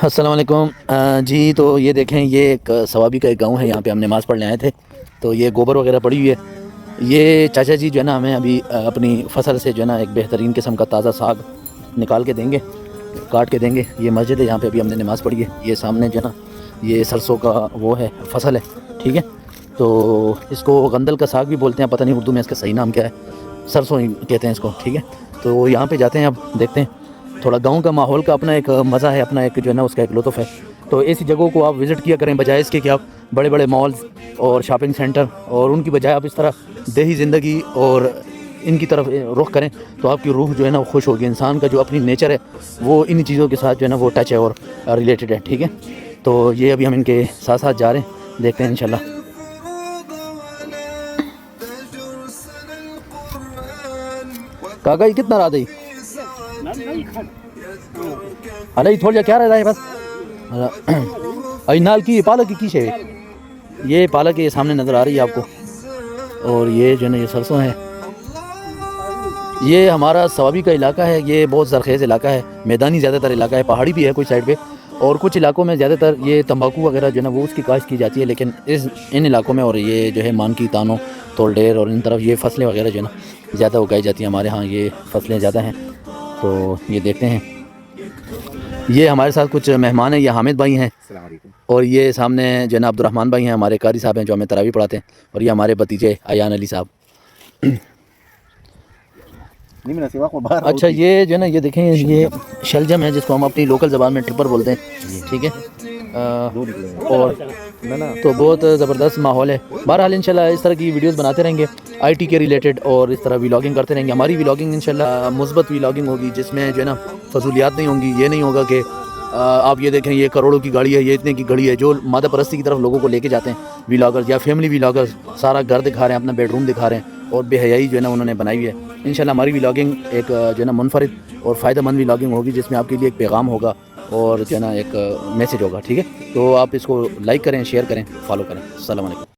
السلام علیکم جی، تو یہ دیکھیں، یہ ایک ثوابی کا ایک گاؤں ہے، یہاں پہ ہم نماز پڑھنے آئے تھے، تو یہ گوبر وغیرہ پڑی ہوئی ہے۔ یہ چاچا جی جو ہے نا ہمیں ابھی اپنی فصل سے جو ہے نا ایک بہترین قسم کا تازہ ساگ نکال کے دیں گے، کاٹ کے دیں گے۔ یہ مسجد ہے، یہاں پہ ابھی ہم نے نماز پڑھی ہے۔ یہ سامنے جو ہے نا یہ سرسوں کا وہ ہے، فصل ہے، ٹھیک ہے۔ تو اس کو غندل کا ساگ بھی بولتے ہیں، پتہ نہیں اردو میں اس کا صحیح نام کیا ہے، سرسوں ہی کہتے ہیں اس کو، ٹھیک ہے۔ تو یہاں پہ جاتے ہیں، اب دیکھتے ہیں۔ تھوڑا گاؤں کا ماحول کا اپنا ایک مزہ ہے، اپنا ایک جو ہے نا اس کا ایک لطف ہے۔ تو ایسی جگہوں کو آپ وزٹ کیا کریں، بجائے اس کے کہ آپ بڑے بڑے مالز اور شاپنگ سینٹر، اور ان کی بجائے آپ اس طرح دیہی زندگی اور ان کی طرف رخ کریں، تو آپ کی روح جو ہے نا وہ خوش ہوگی۔ انسان کا جو اپنی نیچر ہے وہ انہی چیزوں کے ساتھ جو ہے نا وہ ٹچ ہے اور ریلیٹڈ ہے، ٹھیک ہے۔ تو یہ ابھی ہم ان کے ساتھ ساتھ جا رہے ہیں، دیکھتے ہیں انشاءاللہ۔ کاغذ یہ کتنا رہا تھی ارے تھوڑا جا کیا رہتا ہے بس نال کی پالک کی ہے، یہ پالک یہ سامنے نظر آ رہی ہے آپ کو، اور یہ جو ہے نا یہ سرسوں ہے۔ یہ ہمارا ثوابی کا علاقہ ہے، یہ بہت زرخیز علاقہ ہے، میدانی زیادہ تر علاقہ ہے، پہاڑی بھی ہے کچھ سائڈ پہ، اور کچھ علاقوں میں زیادہ تر یہ تمباکو وغیرہ جو ہے نا وہ اس کی کاشت کی جاتی ہے، لیکن ان علاقوں میں اور یہ جو ہے مانکی، تانو، تولڈیر اور ان طرف یہ فصلیں وغیرہ جو ہے نا زیادہ اگائی جاتی ہیں۔ ہمارے ہاں یہ فصلیں زیادہ ہیں، تو یہ دیکھتے ہیں۔ یہ ہمارے ساتھ کچھ مہمان ہیں، یہ حامد بھائی ہیں، اور یہ سامنے جو ہے نا عبد الرحمن بھائی ہیں، ہمارے قاری صاحب ہیں جو ہمیں تراویح پڑھاتے ہیں، اور یہ ہمارے بھتیجے ایان علی صاحب۔ اچھا، یہ جو ہے نا یہ دیکھیں، یہ شلجم ہے جس کو ہم اپنی لوکل زبان میں ٹپر بولتے ہیں، ٹھیک ہے۔ اور تو بہت زبردست ماحول ہے۔ بہرحال انشاءاللہ اس طرح کی ویڈیوز بناتے رہیں گے، آئی ٹی کے ریلیٹڈ، اور اس طرح ولاگنگ کرتے رہیں گے۔ ہماری ولاگنگ انشاءاللہ مثبت ولاگنگ ہوگی، جس میں جو ہے نا فضولیات نہیں ہوں گی۔ یہ نہیں ہوگا کہ آپ یہ دیکھیں یہ کروڑوں کی گاڑی ہے، یہ اتنے کی گاڑی ہے، جو مادہ پرستی کی طرف لوگوں کو لے کے جاتے ہیں ولاگرز یا فیملی ولاگرز، سارا گھر دکھا رہے ہیں، اپنا بیڈ روم دکھا رہے ہیں، اور بے حیائی جو ہے نا انہوں نے بنائی ہوئی ہے۔ انشاءاللہ ہماری ولاگنگ ایک جو ہے نا منفرد اور فائدہ مند ولاگنگ ہوگی، جس میں آپ کے لیے ایک پیغام ہوگا اور جو ہے نا ایک میسیج ہوگا، ٹھیک ہے۔ تو آپ اس کو لائک کریں، شیئر کریں، فالو کریں۔ السلام علیکم۔